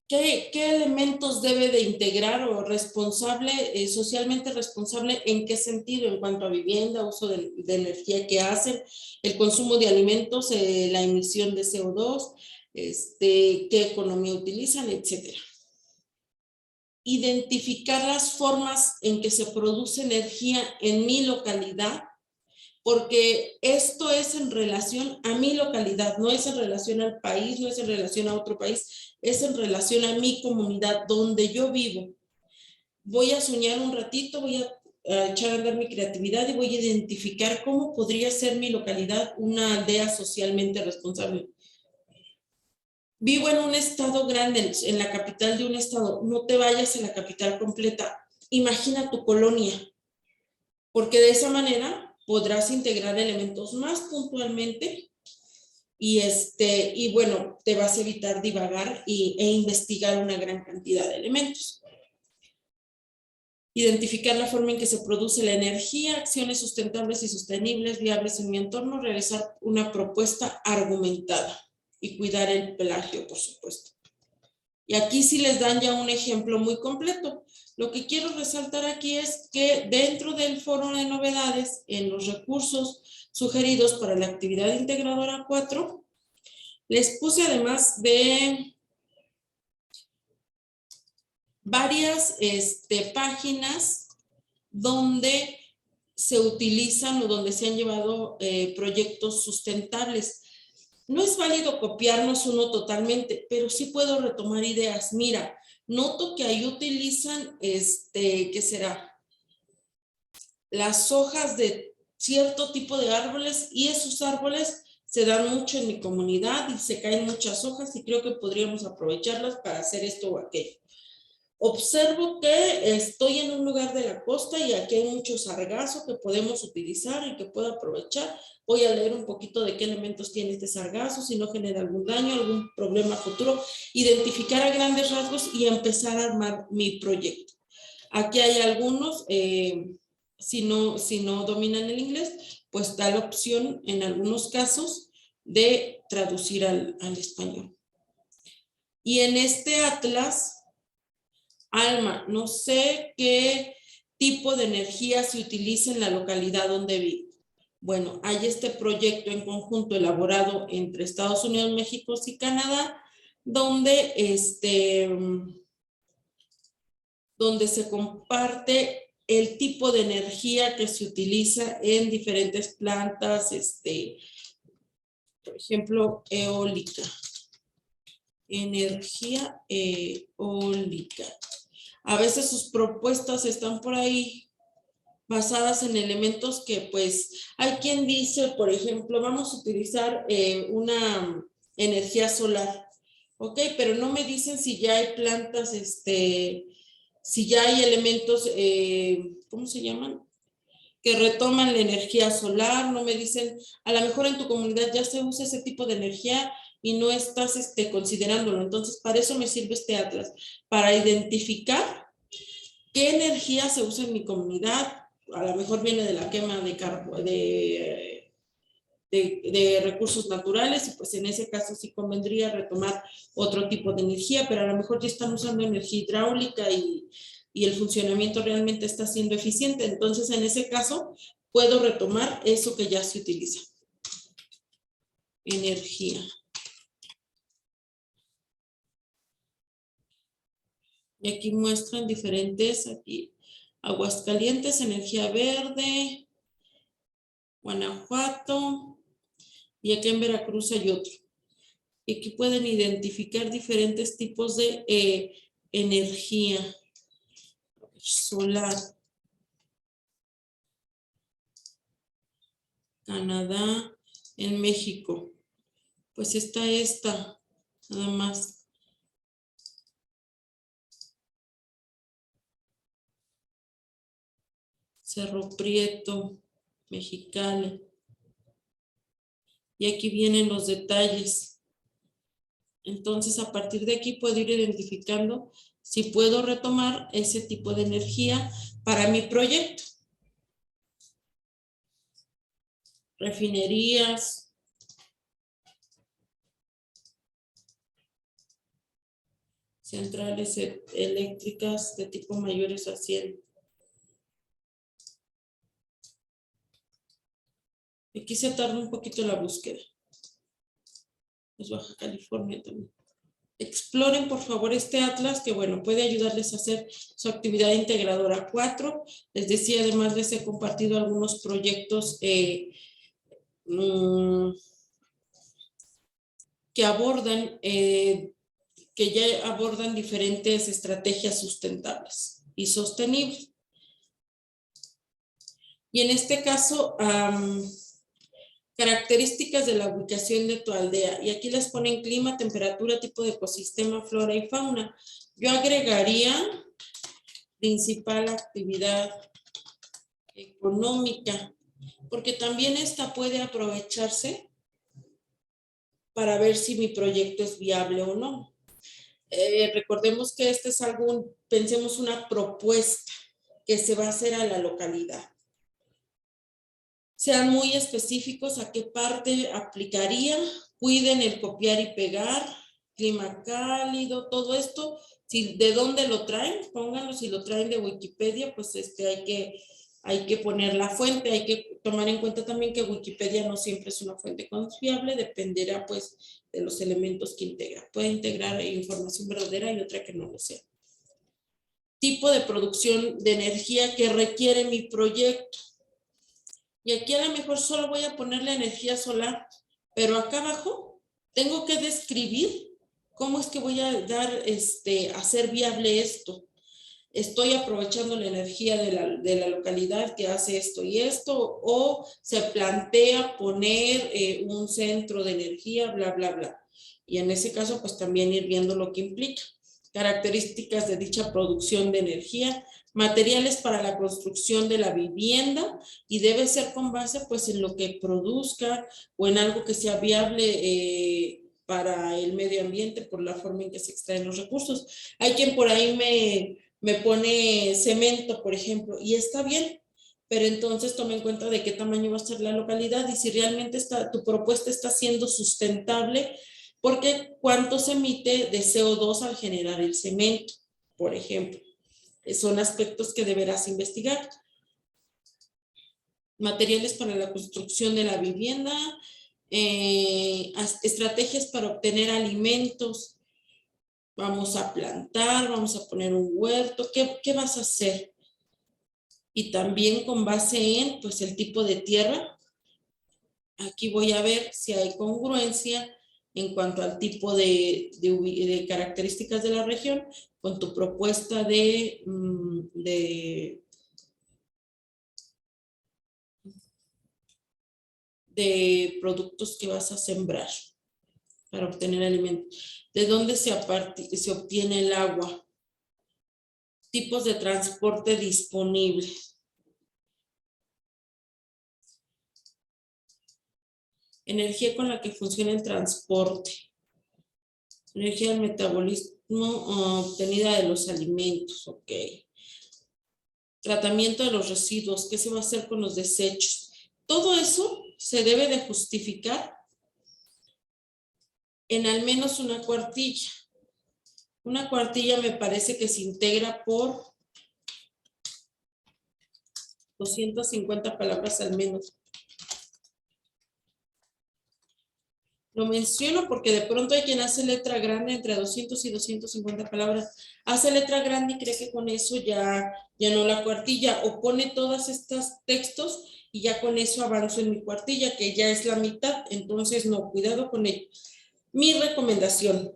¿Qué elementos debe de integrar o responsable, socialmente responsable, en qué sentido? En cuanto a vivienda, uso de energía que hacen, el consumo de alimentos, la emisión de CO2, qué economía utilizan, etcétera. Identificar las formas en que se produce energía en mi localidad, porque esto es en relación a mi localidad, no es en relación al país, no es en relación a otro país, es en relación a mi comunidad donde yo vivo. Voy a soñar un ratito, voy a echar a andar mi creatividad y voy a identificar cómo podría ser mi localidad una aldea socialmente responsable. Vivo en un estado grande, en la capital de un estado, no te vayas a la capital completa, imagina tu colonia, porque de esa manera podrás integrar elementos más puntualmente y bueno, te vas a evitar divagar e investigar una gran cantidad de elementos. Identificar la forma en que se produce la energía, acciones sustentables y sostenibles, viables en mi entorno, realizar una propuesta argumentada y cuidar el plagio, por supuesto. Y aquí sí les dan ya un ejemplo muy completo. Lo que quiero resaltar aquí es que dentro del foro de novedades, en los recursos sugeridos para la actividad integradora 4, les puse además de varias páginas donde se utilizan o donde se han llevado proyectos sustentables. No es válido copiarnos uno totalmente, pero sí puedo retomar ideas. Mira, noto que ahí utilizan, ¿qué será? Las hojas de cierto tipo de árboles y esos árboles se dan mucho en mi comunidad y se caen muchas hojas y creo que podríamos aprovecharlas para hacer esto o aquello. Observo que estoy en un lugar de la costa y aquí hay mucho sargazo que podemos utilizar y que puedo aprovechar. Voy a leer un poquito de qué elementos tiene este sargazo, si no genera algún daño, algún problema futuro, identificar a grandes rasgos y empezar a armar mi proyecto. Aquí hay algunos, si no dominan el inglés, pues da la opción en algunos casos de traducir al español. Y en este atlas, Alma, no sé qué tipo de energía se utiliza en la localidad donde vivo. Bueno, hay este proyecto en conjunto elaborado entre Estados Unidos, México y Canadá, donde, donde se comparte el tipo de energía que se utiliza en diferentes plantas, por ejemplo, eólica. Energía eólica. A veces sus propuestas están por ahí basadas en elementos que pues hay quien dice, por ejemplo, vamos a utilizar una energía solar, ¿ok? Pero no me dicen si ya hay plantas, si ya hay elementos, ¿cómo se llaman? Que retoman la energía solar, no me dicen, a lo mejor en tu comunidad ya se usa ese tipo de energía y no estás considerándolo. Entonces, para eso me sirve este atlas, para identificar qué energía se usa en mi comunidad. A lo mejor viene de la quema de recursos naturales y pues en ese caso sí convendría retomar otro tipo de energía, pero a lo mejor ya están usando energía hidráulica y el funcionamiento realmente está siendo eficiente. Entonces, en ese caso, puedo retomar eso que ya se utiliza. Energía. Y aquí muestran diferentes, aquí, Aguascalientes, energía verde, Guanajuato, y aquí en Veracruz hay otro. Y aquí pueden identificar diferentes tipos de energía solar. Canadá, en México. Pues está esta, nada más. Cerro Prieto, Mexicali. Y aquí vienen los detalles. Entonces, a partir de aquí puedo ir identificando si puedo retomar ese tipo de energía para mi proyecto. Refinerías. Centrales eléctricas de tipo mayores a 100. Aquí se tarda un poquito la búsqueda. Es Baja California también. Exploren, por favor, este atlas que, bueno, puede ayudarles a hacer su actividad integradora 4. Les decía, además les he compartido algunos proyectos que abordan, que ya abordan diferentes estrategias sustentables y sostenibles. Y en este caso, características de la ubicación de tu aldea. Y aquí les ponen clima, temperatura, tipo de ecosistema, flora y fauna. Yo agregaría principal actividad económica, porque también esta puede aprovecharse para ver si mi proyecto es viable o no. Recordemos que este es pensemos una propuesta que se va a hacer a la localidad. Sean muy específicos a qué parte aplicaría, cuiden el copiar y pegar, clima cálido, todo esto, de dónde lo traen, pónganlo, si lo traen de Wikipedia, pues hay que poner la fuente, hay que tomar en cuenta también que Wikipedia no siempre es una fuente confiable, dependerá pues de los elementos que integra. Puede integrar información verdadera y otra que no lo sea. Tipo de producción de energía que requiere mi proyecto. Y aquí a lo mejor solo voy a poner la energía solar, pero acá abajo tengo que describir cómo es que voy a hacer viable esto. Estoy aprovechando la energía de la localidad que hace esto y esto, o se plantea poner un centro de energía, bla, bla, bla. Y en ese caso, pues también ir viendo lo que implica. Características de dicha producción de energía, materiales para la construcción de la vivienda, y debe ser con base pues en lo que produzca o en algo que sea viable para el medio ambiente por la forma en que se extraen los recursos. Hay quien por ahí me pone cemento, por ejemplo, y está bien, pero entonces toma en cuenta de qué tamaño va a ser la localidad y si realmente tu propuesta está siendo sustentable, porque cuánto se emite de CO2 al generar el cemento, por ejemplo. Son aspectos que deberás investigar. Materiales para la construcción de la vivienda, estrategias para obtener alimentos. Vamos a plantar, vamos a poner un huerto. ¿Qué vas a hacer? y también con base en pues el tipo de tierra. Aquí voy a ver si hay congruencia en cuanto al tipo de características de la región con tu propuesta de productos que vas a sembrar para obtener alimentos. ¿De dónde se obtiene el agua? Tipos de transporte disponibles. Energía con la que funciona el transporte. Energía del metabolismo obtenida de los alimentos. Ok. Tratamiento de los residuos. ¿Qué se va a hacer con los desechos? Todo eso se debe de justificar en al menos una cuartilla. Una cuartilla me parece que se integra por 250 palabras al menos. Lo menciono porque de pronto hay quien hace letra grande entre 200 y 250 palabras. Hace letra grande y cree que con eso ya no la cuartilla, o pone todos estos textos y ya con eso avanzo en mi cuartilla, que ya es la mitad. Entonces, no, cuidado con ello. Mi recomendación: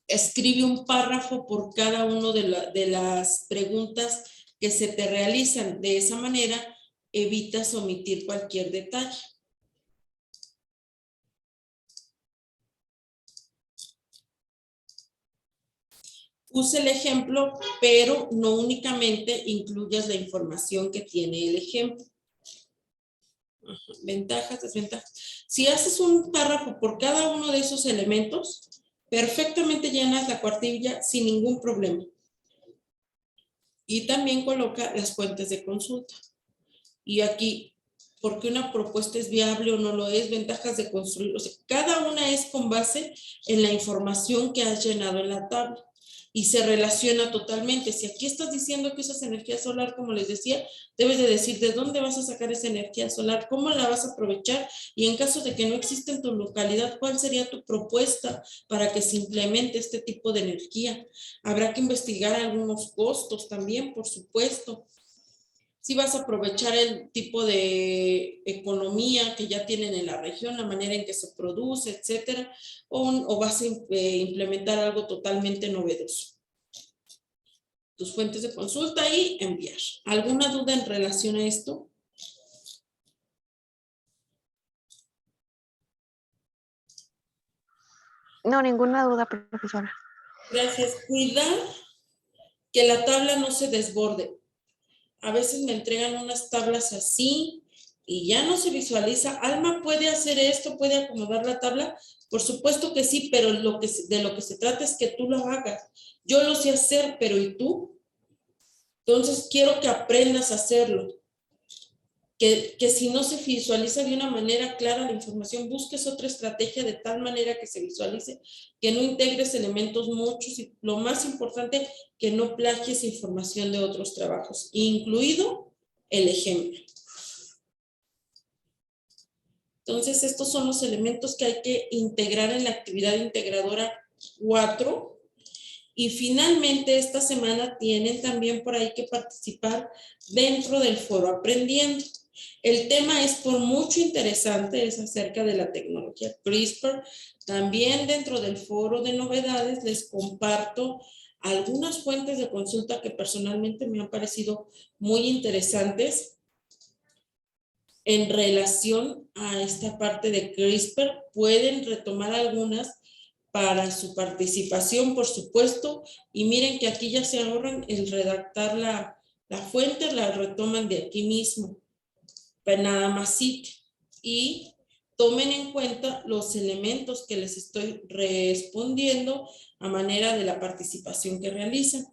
escribe un párrafo por cada una de las preguntas que se te realizan. De esa manera, evitas omitir cualquier detalle. Use el ejemplo, pero no únicamente incluyas la información que tiene el ejemplo. Ventajas, desventajas. Si haces un párrafo por cada uno de esos elementos, perfectamente llenas la cuartilla sin ningún problema. Y también coloca las fuentes de consulta. Y aquí, ¿por qué una propuesta es viable o no lo es? Ventajas de construir. O sea, cada una es con base en la información que has llenado en la tabla. Y se relaciona totalmente. Si aquí estás diciendo que usas energía solar, como les decía, debes de decir de dónde vas a sacar esa energía solar, cómo la vas a aprovechar, y en caso de que no exista en tu localidad, ¿cuál sería tu propuesta para que se implemente este tipo de energía? Habrá que investigar algunos costos también, por supuesto. Si vas a aprovechar el tipo de economía que ya tienen en la región, la manera en que se produce, etcétera, o vas a implementar algo totalmente novedoso. Tus fuentes de consulta y enviar. ¿Alguna duda en relación a esto? No, ninguna duda, profesora. Gracias. Cuidar que la tabla no se desborde. A veces me entregan unas tablas así y ya no se visualiza. Alma, ¿puede hacer esto? ¿Puede acomodar la tabla? Por supuesto que sí, pero de lo que se trata es que tú lo hagas. Yo lo sé hacer, pero ¿y tú? Entonces quiero que aprendas a hacerlo. Que si no se visualiza de una manera clara la información, busques otra estrategia de tal manera que se visualice, que no integres elementos muchos y lo más importante, que no plagies información de otros trabajos, incluido el ejemplo. Entonces, estos son los elementos que hay que integrar en la actividad integradora 4. Y finalmente, esta semana tienen también por ahí que participar dentro del foro Aprendiendo. El tema es por mucho interesante, es acerca de la tecnología CRISPR. También dentro del foro de novedades les comparto algunas fuentes de consulta que personalmente me han parecido muy interesantes en relación a esta parte de CRISPR. Pueden retomar algunas para su participación, por supuesto, y miren que aquí ya se ahorran el redactar la fuente, la retoman de aquí mismo, pero nada más sí, y tomen en cuenta los elementos que les estoy respondiendo a manera de la participación que realizan.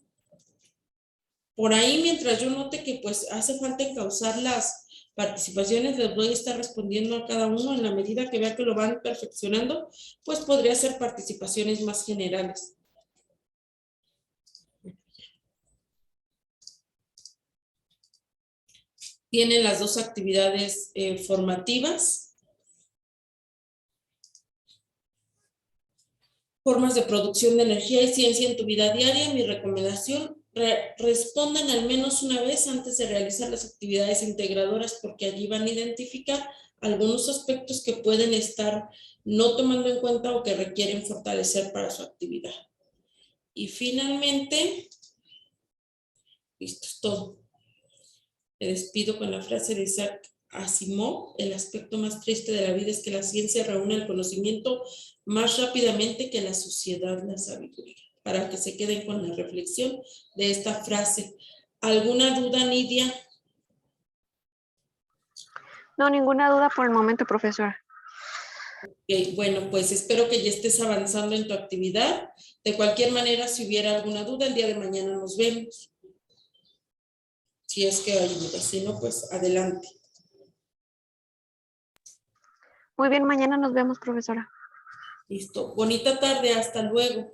Por ahí, mientras yo note que pues hace falta encauzar las participaciones, les voy a estar respondiendo a cada uno en la medida que vea que lo van perfeccionando, pues podría ser participaciones más generales. Tienen las dos actividades formativas. Formas de producción de energía y ciencia en tu vida diaria. Mi recomendación: respondan al menos una vez antes de realizar las actividades integradoras, porque allí van a identificar algunos aspectos que pueden estar no tomando en cuenta o que requieren fortalecer para su actividad. Y finalmente, listo, es todo. Me despido con la frase de Isaac Asimov: el aspecto más triste de la vida es que la ciencia reúne el conocimiento más rápidamente que la sociedad la sabiduría. Para que se queden con la reflexión de esta frase. ¿Alguna duda, Nidia? No, ninguna duda por el momento, profesora. Okay, bueno, pues espero que ya estés avanzando en tu actividad. De cualquier manera, si hubiera alguna duda, el día de mañana nos vemos. Si es que hay dudas, si no, pues adelante. Muy bien, mañana nos vemos, profesora. Listo. Bonita tarde, hasta luego.